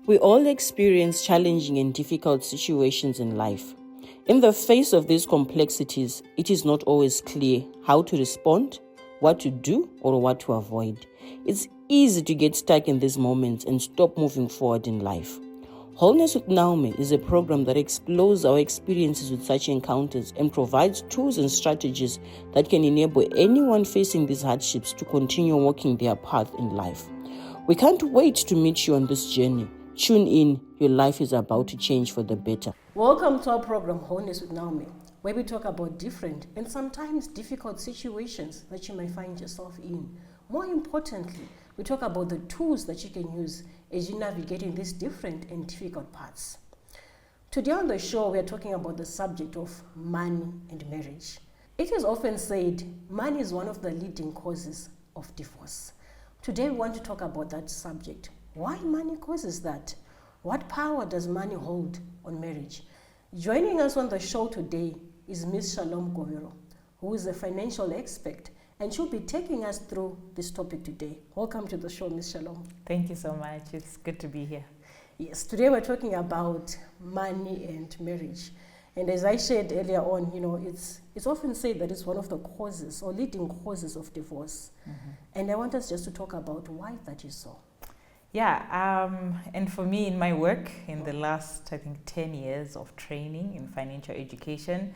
We all experience challenging and difficult situations in life. In the face of these complexities, it is not always clear how to respond, what to do, or what to avoid. It's easy to get stuck in these moments and stop moving forward in life. Wholeness with Naomi is a program that explores our experiences with such encounters and provides tools and strategies that can enable anyone facing these hardships to continue walking their path in life. We can't wait to meet you on this journey. Tune in, your life is about to change for the better. Welcome to our program, Wholeness with Naomi, where we talk about different and sometimes difficult situations that you may find yourself in. More importantly, we talk about the tools that you can use as you navigate in these different and difficult paths. Today on the show, we are talking about the subject of money and marriage. It is often said money is one of the leading causes of divorce. Today we want to talk about that subject. Why money causes that? What power does money hold on marriage? Joining us on the show today is Ms. Shalom Govero, who is a financial expert, and she'll be taking us through this topic today. Welcome to the show, Ms. Shalom. Thank you so much. It's good to be here. Yes, today we're talking about money and marriage. And as I shared earlier on, it's often said that it's one of the causes or leading causes of divorce. Mm-hmm. And I want us just to talk about why that is so. Yeah, and for me in my work in the last, 10 years of training in financial education,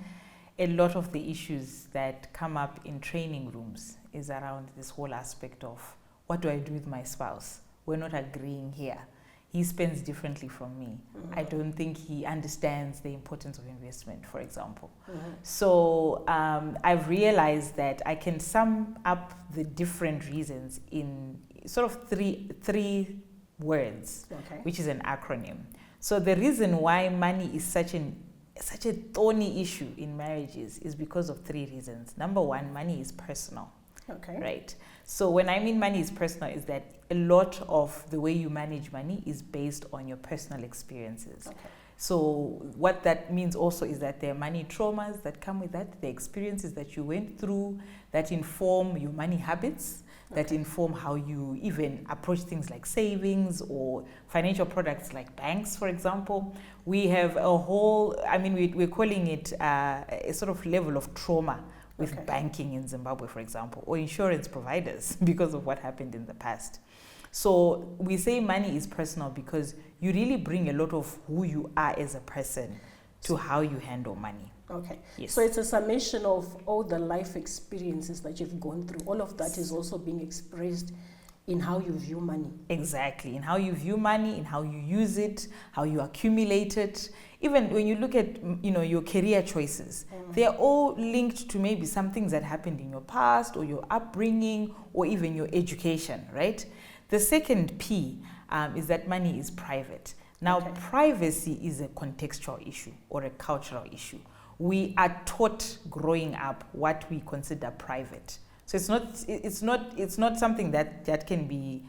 a lot of the issues that come up in training rooms is around this whole aspect of what do I do with my spouse? We're not agreeing here. He spends differently from me. Mm-hmm. I don't think he understands the importance of investment, for example. Mm-hmm. So I've realized that I can sum up the different reasons in sort of three words, okay, which is an acronym. So the reason why money is such a thorny issue in marriages is because of three reasons. Number one, money is personal. Okay. Right. So when I mean money is personal, is that a lot of the way you manage money is based on your personal experiences. Okay. So what that means also is that there are money traumas that come with that, the experiences that you went through that inform your money habits, that inform how you even approach things like savings or financial products like banks, for example. We have a whole, we're calling it a sort of level of trauma with banking in Zimbabwe, for example, or insurance providers because of what happened in the past. So we say money is personal because you really bring a lot of who you are as a person to how you handle money. Okay. Yes. So it's a summation of all the life experiences that you've gone through. All of that is also being expressed in how you view money. Exactly. In how you view money, in how you use it, how you accumulate it. Even when you look at, your career choices, they're all linked to maybe some things that happened in your past or your upbringing or even your education, right? The second P is that money is private. Now, privacy is a contextual issue or a cultural issue. We are taught growing up what we consider private. So it's not something that can be,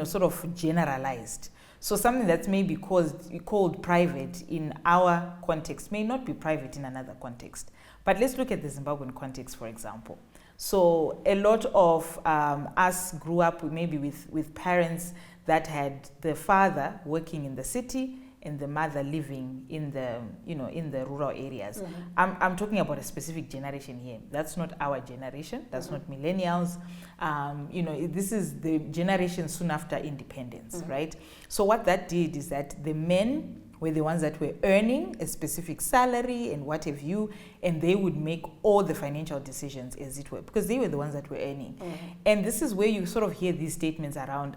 sort of generalized. So something that's maybe called private in our context may not be private in another context. But let's look at the Zimbabwean context, for example. So a lot of us grew up with parents that had the father working in the city and the mother living in the rural areas. Mm-hmm. I'm talking about a specific generation here. That's not our generation. That's not millennials. This is the generation soon after independence, right? So what that did is that the men were the ones that were earning a specific salary and what have you, and they would make all the financial decisions, as it were, because they were the ones that were earning. Mm-hmm. And this is where you sort of hear these statements around,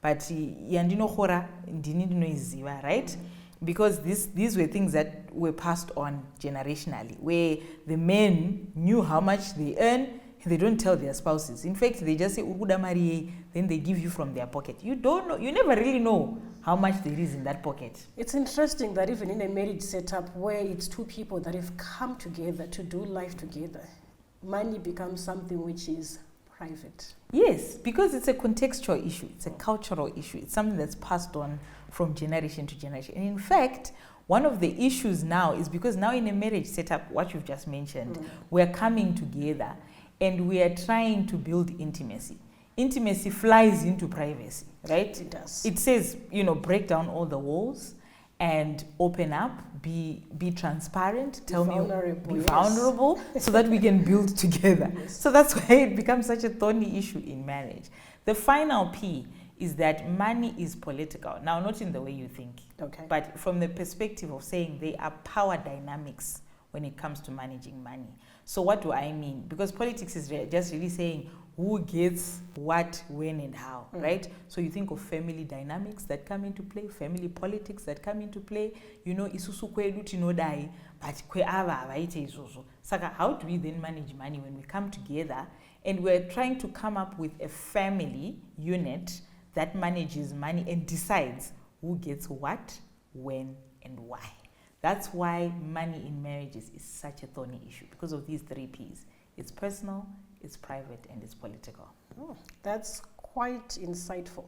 but yandino khora ndinino iziva, right? Because these were things that were passed on generationally, where the men knew how much they earn and they don't tell their spouses. In fact, they just say uruda marie, then they give you from their pocket. You don't know, you never really know how much there is in that pocket. It's interesting that even in a marriage setup where it's two people that have come together to do life together, money becomes something which is private. Yes, because it's a contextual issue, it's a cultural issue, it's something that's passed on from generation to generation. And in fact, one of the issues now is because now in a marriage setup, what you've just mentioned, we're coming together and we are trying to build intimacy. intimacy flies into privacy, right? It does. It says, break down all the walls and open up, be transparent, be vulnerable, so that we can build together. Yes. So that's why it becomes such a thorny issue in marriage. The final P is that money is political. Now, not in the way you think, Okay. but from the perspective of saying there are power dynamics when it comes to managing money. So what do I mean? Because politics is just really saying who gets what, when, and how, right? So you think of family dynamics that come into play, family politics that come into play. Isusu kwelu tinodai, but kwe ava avaite isusu. Saka, how do we then manage money when we come together and we're trying to come up with a family unit that manages money and decides who gets what, when, and why? That's why money in marriages is such a thorny issue, because of these 3 Ps. It's personal, it's private, and it's political. Oh, that's quite insightful.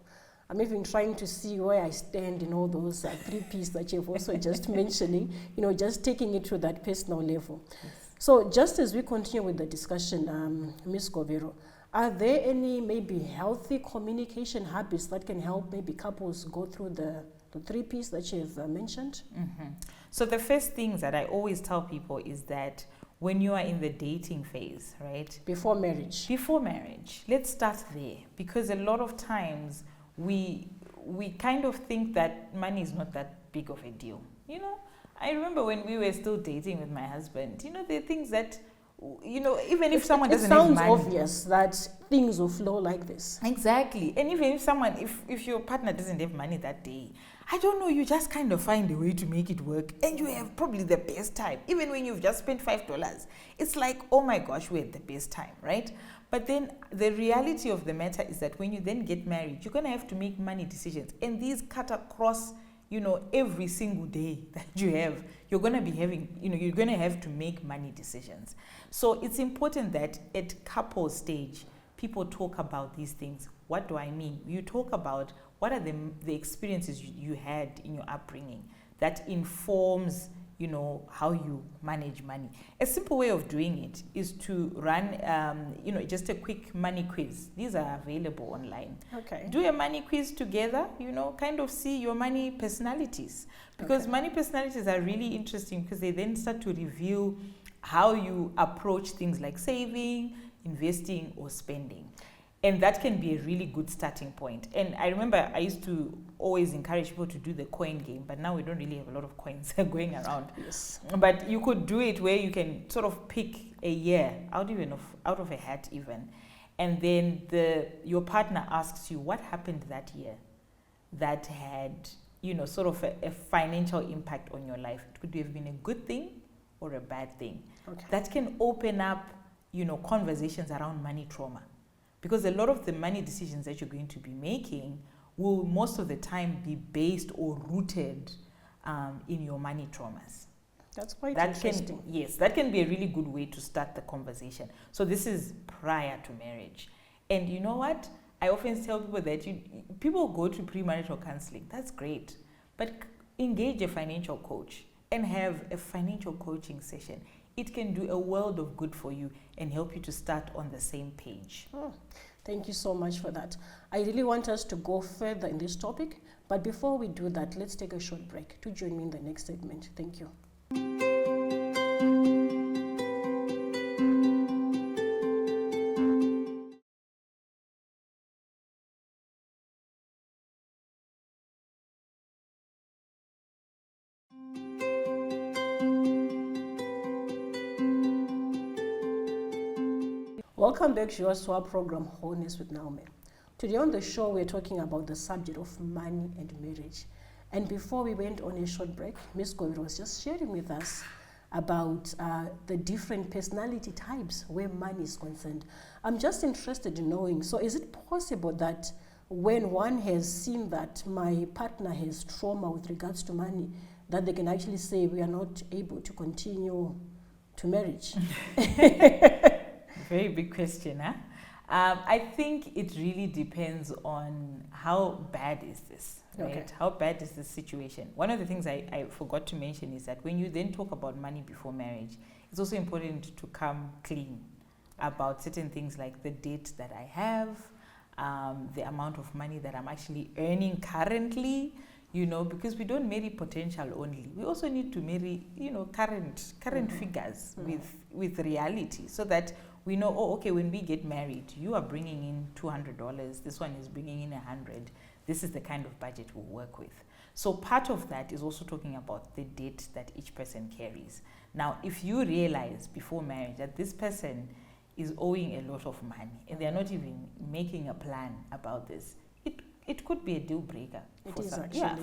I'm even trying to see where I stand in all those 3 Ps that you've also just mentioning, just taking it to that personal level. Yes. So just as we continue with the discussion, Ms. Govero, are there any maybe healthy communication habits that can help maybe couples go through the 3 Ps that you've mentioned? Mm-hmm. So the first things that I always tell people is that when you are in the dating phase, right? Before marriage, let's start there, because a lot of times we kind of think that money is not that big of a deal. I remember when we were still dating with my husband, there are things that, even if someone doesn't have money. It sounds obvious that things will flow like this. Exactly. And even if your partner doesn't have money that day, I don't know, you just kind of find a way to make it work, and you have probably the best time. Even when you've just spent $5, it's like, oh my gosh, we had the best time, right? But then the reality of the matter is that when you then get married, you're going to have to make money decisions. And these cut across, every single day that you have, you're going to be having, you're going to have to make money decisions. So it's important that at couple stage, people talk about these things. What do I mean? You talk about what are the experiences you had in your upbringing that informs, how you manage money. A simple way of doing it is to run, just a quick money quiz. These are available online. Okay. Do a money quiz together, kind of see your money personalities. Because money personalities are really interesting, because they then start to reveal how you approach things like saving, investing, or spending. And that can be a really good starting point. And I remember I used to always encourage people to do the coin game, but now we don't really have a lot of coins going around. Yes. But you could do it where you can sort of pick a year out of a hat even. And then your partner asks you what happened that year that had, sort of a financial impact on your life. It could have been a good thing or a bad thing. Okay. That can open up, conversations around money trauma. Because a lot of the money decisions that you're going to be making will most of the time be based or rooted in your money traumas. That's quite That interesting. that can be a really good way to start the conversation. So this is prior to marriage. And you know what? I often tell people that people go to premarital counseling. That's great. But engage a financial coach and have a financial coaching session. It can do a world of good for you and help you to start on the same page. Oh, thank you so much for that. I really want us to go further in this topic, but before we do that, let's take a short break. To join me in the next segment. Thank you. Welcome back to our program, Wholeness with Naomi. Today on the show, we're talking about the subject of money and marriage. And before we went on a short break, Ms. Govero was just sharing with us about the different personality types where money is concerned. I'm just interested in knowing, so is it possible that when one has seen that my partner has trauma with regards to money, that they can actually say we are not able to continue to marriage? Very big question, huh? I think it really depends on how bad is this, right? Okay. How bad is the situation? One of the things I forgot to mention is that when you then talk about money before marriage, it's also important to come clean about certain things like the debt that I have, the amount of money that I'm actually earning currently, because we don't marry potential only. We also need to marry, current figures with reality, so that we know, oh, okay, when we get married, you are bringing in $200, this one is bringing in 100. This is the kind of budget we'll work with. So part of that is also talking about the debt that each person carries. Now, if you realize before marriage that this person is owing a lot of money and they're not even making a plan about this, it could be a deal breaker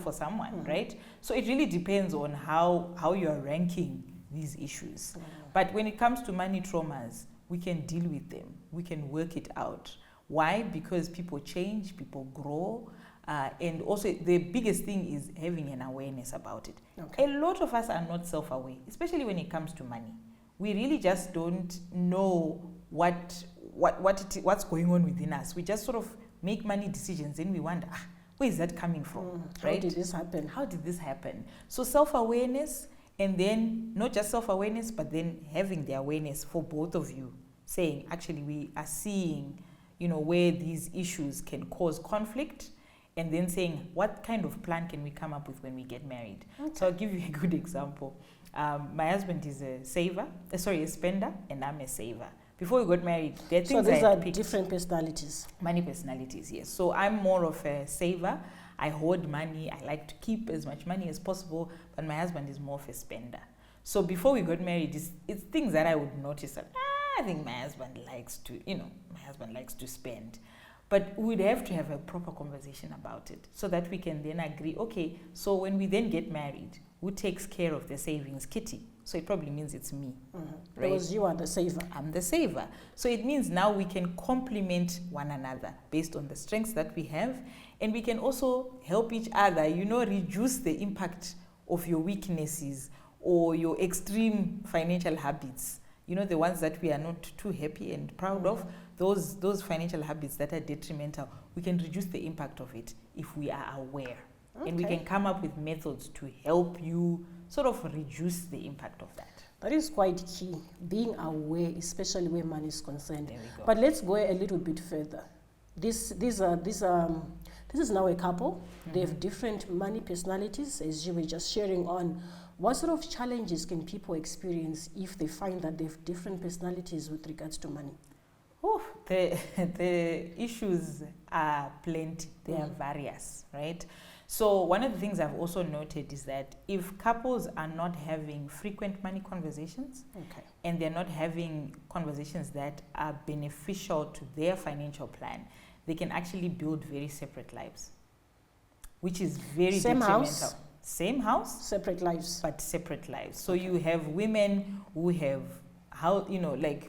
for someone, right? So it really depends on how you're ranking these issues. But when it comes to money traumas, we can deal with them. We can work it out. Why? Because people change, people grow. And also the biggest thing is having an awareness about it. Okay. A lot of us are not self-aware, especially when it comes to money. We really just don't know what's going on within us. We just sort of make money decisions and we wonder, where is that coming from? Right? How did this happen? How did this happen? So self-awareness, and then not just self-awareness, but then having the awareness for both of you, saying, actually, we are seeing, where these issues can cause conflict, and then saying, what kind of plan can we come up with when we get married? Okay. So I'll give you a good example. My husband is a spender, and I'm a saver. Before we got married, there are things so these are different personalities. Money personalities, yes. So I'm more of a saver. I hoard money. I like to keep as much money as possible. But my husband is more of a spender. So before we got married, it's things that I would notice that I think my husband likes to spend. But we'd have to have a proper conversation about it so that we can then agree, okay, so when we then get married, who takes care of the savings kitty? So it probably means it's me. Right? Because you are the saver. I'm the saver. So it means now we can complement one another based on the strengths that we have. And we can also help each other, reduce the impact of your weaknesses or your extreme financial habits. The ones that we are not too happy and proud of, those financial habits that are detrimental, we can reduce the impact of it if we are aware. Okay. And we can come up with methods to help you sort of reduce the impact of that. That is quite key, being aware, especially where money is concerned. There we go. But let's go a little bit further. This is now a couple. They have different money personalities, as you were just sharing on. What sort of challenges can people experience if they find that they have different personalities with regards to money? Oh, the issues are plenty. They are various, right? So one of the things I've also noted is that if couples are not having frequent money conversations, and they're not having conversations that are beneficial to their financial plan, they can actually build very separate lives, which is very detrimental. Same house, separate lives, but separate lives. So you have women who have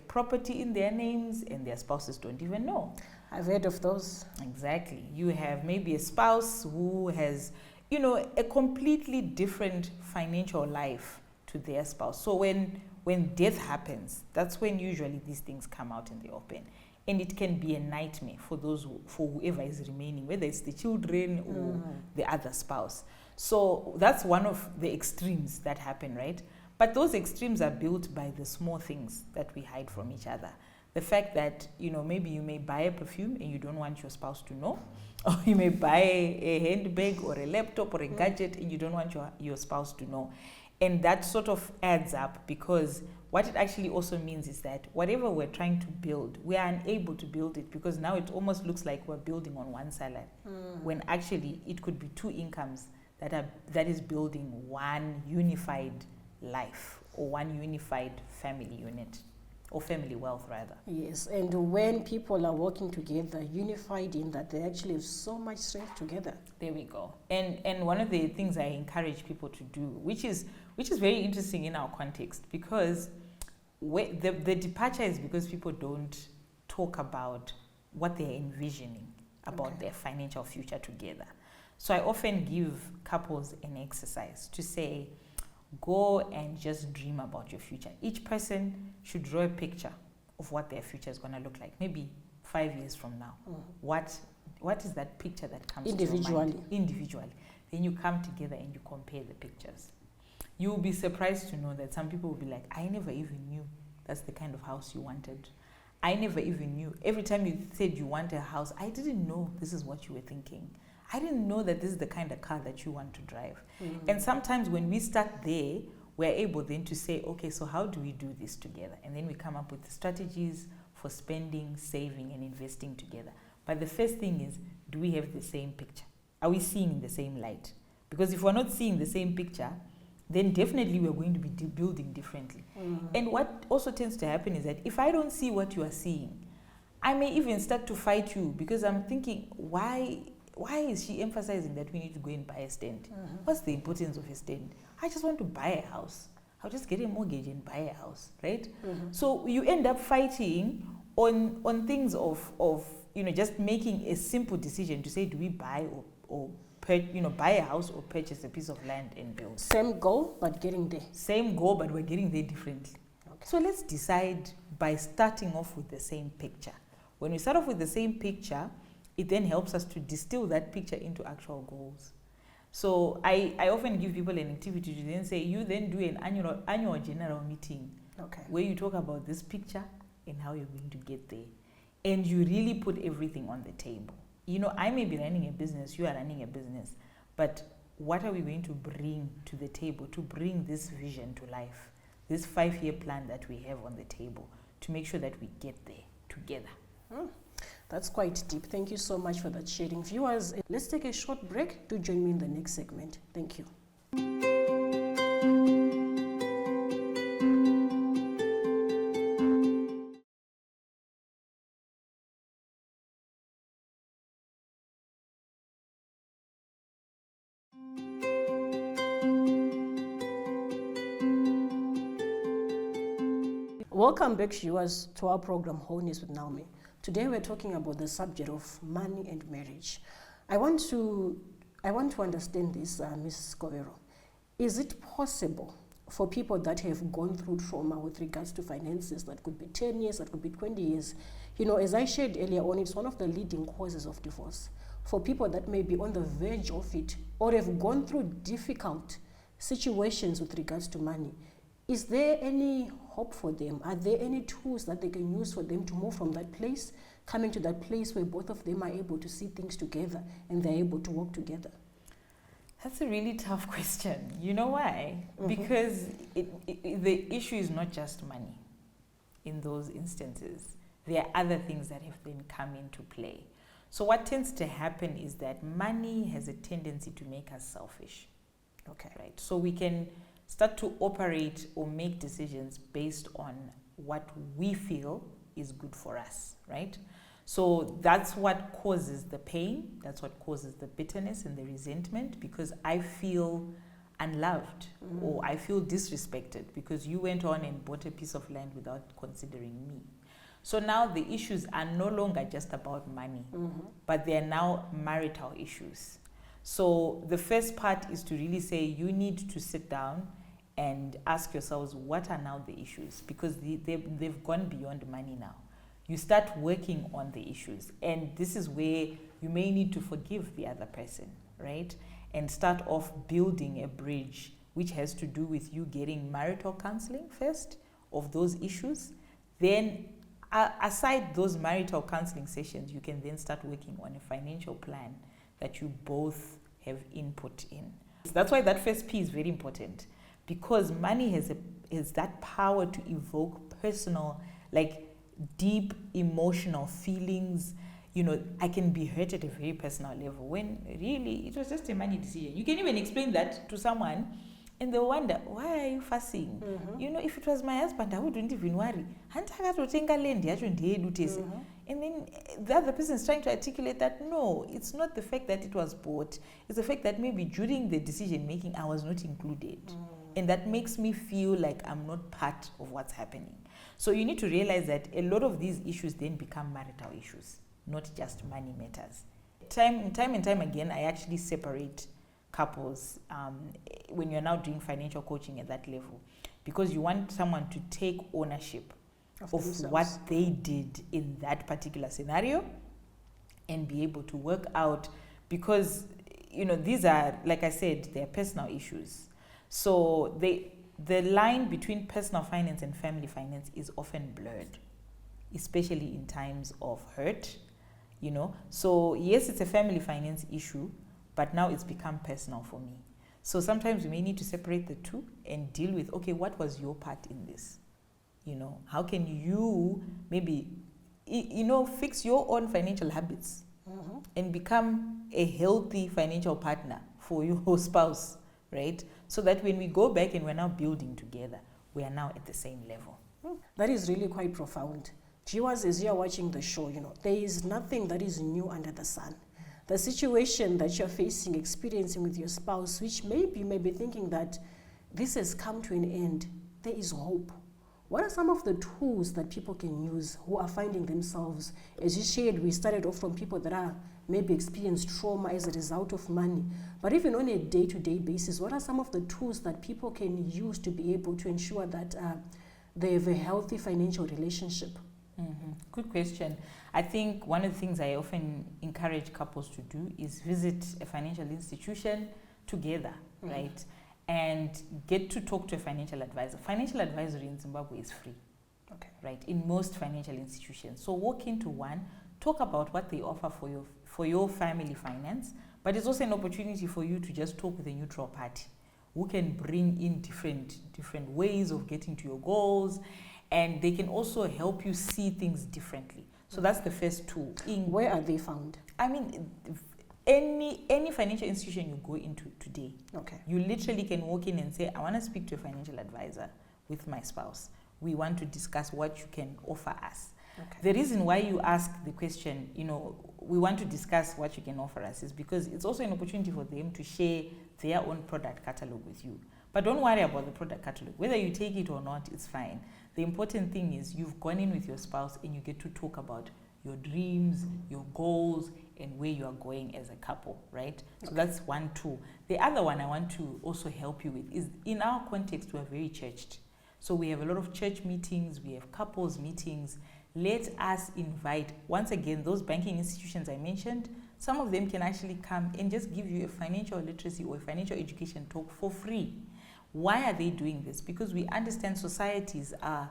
property in their names and their spouses don't even know. I've heard of those. Exactly. You have maybe a spouse who has, a completely different financial life to their spouse. So when death happens, that's when usually these things come out in the open. And it can be a nightmare for whoever is remaining, whether it's the children or the other spouse. So that's one of the extremes that happen, right? But those extremes are built by the small things that we hide from each other. The fact that, maybe you may buy a perfume and you don't want your spouse to know, or you may buy a handbag or a laptop or a gadget and you don't want your spouse to know. And that sort of adds up, because what it actually also means is that whatever we're trying to build, we are unable to build it, because now it almost looks like we're building on one salad, when actually it could be two incomes that is building one unified life or one unified family unit, or family wealth rather. Yes, and when people are working together, unified in that they actually have so much strength together. There we go. And one of the things I encourage people to do, which is very interesting in our context, because the departure is because people don't talk about what they're envisioning about their financial future together. So I often give couples an exercise to say, go and just dream about your future. Each person should draw a picture of what their future is going to look like, maybe 5 years from now. What is that picture that comes to your mind? Individually. Then you come together and you compare the pictures. You will be surprised to know that some people will be like, I never even knew that's the kind of house you wanted. I never even knew. Every time you said you want a house, I didn't know this is what you were thinking. I didn't know that this is the kind of car that you want to drive. And sometimes when we start there, we're able then to say, okay, so how do we do this together? And then we come up with the strategies for spending, saving, and investing together. But the first thing is, do we have the same picture? Are we seeing in the same light? Because if we're not seeing the same picture, then definitely we're going to be building differently. And what also tends to happen is that if I don't see what you are seeing, I may even start to fight you because I'm thinking, why is she emphasizing that we need to go and buy a stand? What's the importance of a stand? I just want to buy a house. I'll just get a mortgage and buy a house, right? So you end up fighting on things of just making a simple decision to say, do we buy or buy a house or purchase a piece of land and build. Same goal, but getting there. Same goal, but we're getting there differently. Okay. So let's decide by starting off with the same picture. When we start off with the same picture, it then helps us to distill that picture into actual goals. So I often give people an activity to then say, you then do an annual general meeting where you talk about this picture and how you're going to get there. And you really put everything on the table. I may be running a business, you are running a business, but what are we going to bring to the table to bring this vision to life, this 5-year plan that we have on the table to make sure that we get there together? That's quite deep. Thank you so much for that sharing. Viewers, let's take a short break. Do join me in the next segment. Thank you. Welcome back, viewers, to our program, Wholeness with Naomi. Today we're talking about the subject of money and marriage. I want to understand this, Ms. Scovero. Is it possible for people that have gone through trauma with regards to finances, that could be 10 years, that could be 20 years, as I shared earlier on, it's one of the leading causes of divorce. For people that may be on the verge of it or have gone through difficult situations with regards to money, is there any hope for them? Are there any tools that they can use for them to move from that place, coming to that place where both of them are able to see things together and they're able to work together? That's a really tough question. You know why? Because the issue is not just money in those instances. There are other things that have then come into play. So what tends to happen is that money has a tendency to make us selfish. Okay. Right? So we can start to operate or make decisions based on what we feel is good for us, right? So that's what causes the pain, that's what causes the bitterness and the resentment, because I feel unloved or I feel disrespected because you went on and bought a piece of land without considering me. So now the issues are no longer just about money, but they are now marital issues. So the first part is to really say you need to sit down and ask yourselves, what are now the issues? Because they've gone beyond money now. You start working on the issues. And this is where you may need to forgive the other person, right? And start off building a bridge, which has to do with you getting marital counseling first of those issues. Then aside those marital counseling sessions, you can then start working on a financial plan that you both have input in. So that's why that first P is very important. Because money has that power to evoke personal, deep emotional feelings. I can be hurt at a very personal level when really it was just a money decision. You can even explain that to someone and they'll wonder, why are you fussing? If it was my husband, I wouldn't even worry. And then the other person is trying to articulate that, no, it's not the fact that it was bought. It's the fact that maybe during the decision making, I was not included. And that makes me feel like I'm not part of what's happening. So you need to realize that a lot of these issues then become marital issues, not just money matters. Time and time again, I actually separate couples when you're now doing financial coaching at that level, because you want someone to take ownership of what they did in that particular scenario and be able to work out, because these are, like I said, they're personal issues. So the line between personal finance and family finance is often blurred, especially in times of hurt, you know. So yes, it's a family finance issue, but now it's become personal for me. So sometimes we may need to separate the two and deal with, okay, what was your part in this? You know, how can you maybe, you know, fix your own financial habits and become a healthy financial partner for your spouse, right? So that when we go back and we're now building together, we are now at the same level. That is really quite profound. Viewers, as you are watching the show, you know, there is nothing that is new under the sun. The situation that you're facing, experiencing with your spouse, which maybe you may be thinking that this has come to an end, there is hope. What are some of the tools that people can use who are finding themselves, as you shared, we started off from people that are maybe experienced trauma as a result of money, but even on a day-to-day basis, what are some of the tools that people can use to be able to ensure that they have a healthy financial relationship? Good question. I think one of the things I often encourage couples to do is visit a financial institution together, right? And get to talk to a financial advisor. Financial advisory in Zimbabwe is free, right? In most financial institutions. So walk into one, talk about what they offer for your family finance, but it's also an opportunity for you to just talk with a neutral party who can bring in different ways of getting to your goals, and they can also help you see things differently. So that's the first tool. Where are they found? I mean, any financial institution you go into today, you literally can walk in and say, I want to speak to a financial advisor with my spouse. We want to discuss what you can offer us. The reason why you ask the question, you know, we want to discuss what you can offer us, is because it's also an opportunity for them to share their own product catalog with you. But don't worry about the product catalog. Whether you take it or not, it's fine. The important thing is you've gone in with your spouse and you get to talk about your dreams, your goals, and where you are going as a couple, right? So that's one tool. The other one I want to also help you with is, in our context, we are very churched. So we have a lot of church meetings, we have couples meetings. Let us invite, once again, those banking institutions I mentioned, some of them can actually come and just give you a financial literacy or a financial education talk for free. Why are they doing this? Because we understand societies are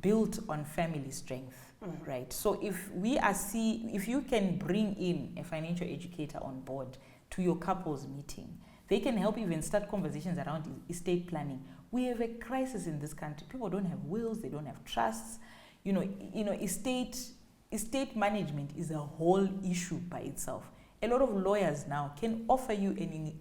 built on family strength, right? So if you can bring in a financial educator on board to your couples meeting, they can help even start conversations around estate planning. We have a crisis in this country. People don't have wills, they don't have trusts. You know, estate management is a whole issue by itself. A lot of lawyers now can offer you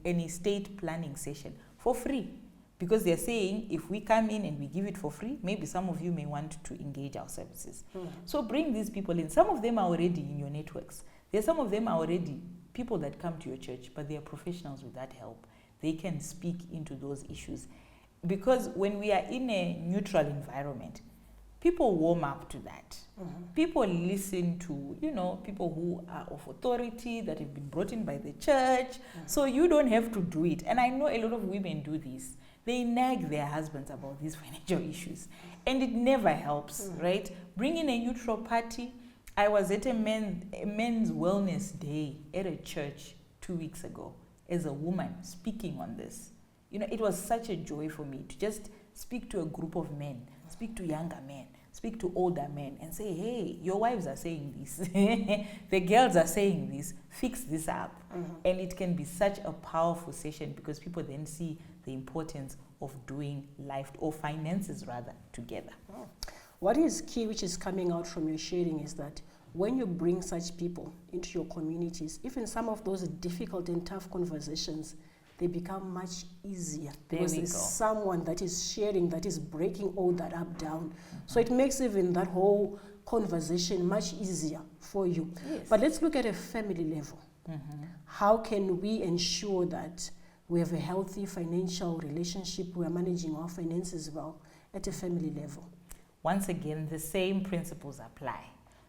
an estate planning session for free, because they're saying, if we come in and we give it for free, maybe some of you may want to engage our services. So bring these people in. Some of them are already in your networks. Some of them are already people that come to your church, but they are professionals with that help. They can speak into those issues. Because when we are in a neutral environment, people warm up to that. People listen to, you know, people who are of authority, that have been brought in by the church. So you don't have to do it. And I know a lot of women do this. They nag their husbands about these financial issues, and it never helps, right? Bring in a neutral party. I was at a men's wellness day at a church 2 weeks ago as a woman speaking on this. You know, it was such a joy for me to just speak to a group of men, speak to younger men, speak to older men, and say, hey, your wives are saying this, the girls are saying this, fix this up. And it can be such a powerful session, because people then see the importance of doing life, or finances rather, together. What is key, which is coming out from your sharing, is that when you bring such people into your communities, even some of those difficult and tough conversations, they become much easier, because there's someone that is sharing, that is breaking all that up down. So it makes even that whole conversation much easier for you. But let's look at a family level. How can we ensure that we have a healthy financial relationship, we are managing our finances well at a family level? Once again, the same principles apply.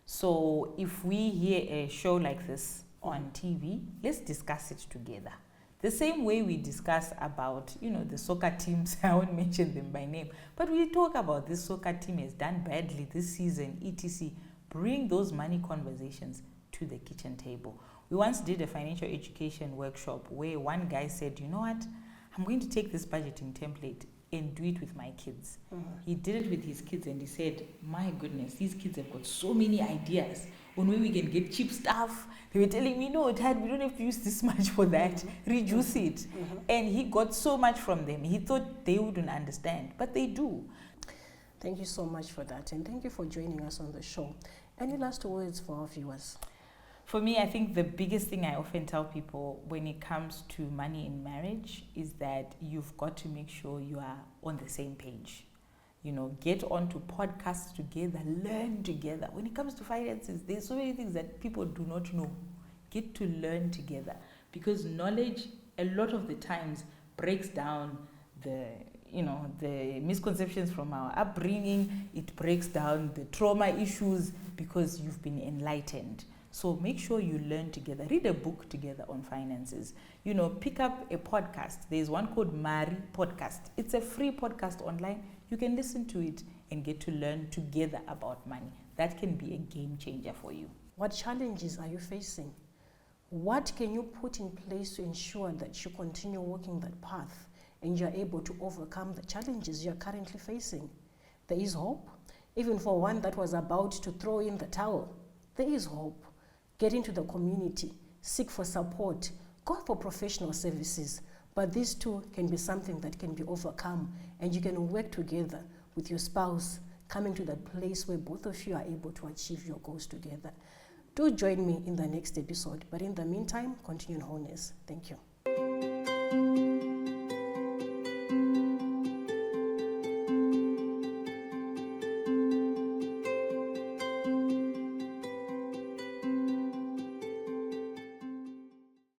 So if we hear a show like this on TV, let's discuss it together. The same way we discuss about, you know, the soccer teams, I won't mention them by name, but we talk about this soccer team has done badly this season, etc. Bring those money conversations to the kitchen table. We once did a financial education workshop where one guy said, you know what, I'm going to take this budgeting template and do it with my kids. He did it with his kids and he said, my goodness, these kids have got so many ideas on where we can get cheap stuff. They were telling me, no, Dad, we don't have to use this much for that. Reduce it. And he got so much from them. He thought they wouldn't understand, but they do. Thank you so much for that, and thank you for joining us on the show. Any last words for our viewers? For me, I think the biggest thing I often tell people when it comes to money in marriage is that you've got to make sure you are on the same page. You know, get onto podcasts together, learn together. When it comes to finances, there's so many things that people do not know. Get to learn together, because knowledge a lot of the times breaks down the misconceptions from our upbringing. It breaks down the trauma issues because you've been enlightened. So make sure you learn together. Read a book together on finances. You know, pick up a podcast. There's one called Mari Podcast. It's a free podcast online. You can listen to it and get to learn together about money. That can be a game changer for you. What challenges are you facing? What can you put in place to ensure that you continue walking that path and you're able to overcome the challenges you're currently facing? There is hope. Even for one that was about to throw in the towel, there is hope. Get into the community, seek for support, go for professional services. But these two can be something that can be overcome, and you can work together with your spouse, coming to that place where both of you are able to achieve your goals together. Do join me in the next episode, but in the meantime, continue in wholeness. Thank you.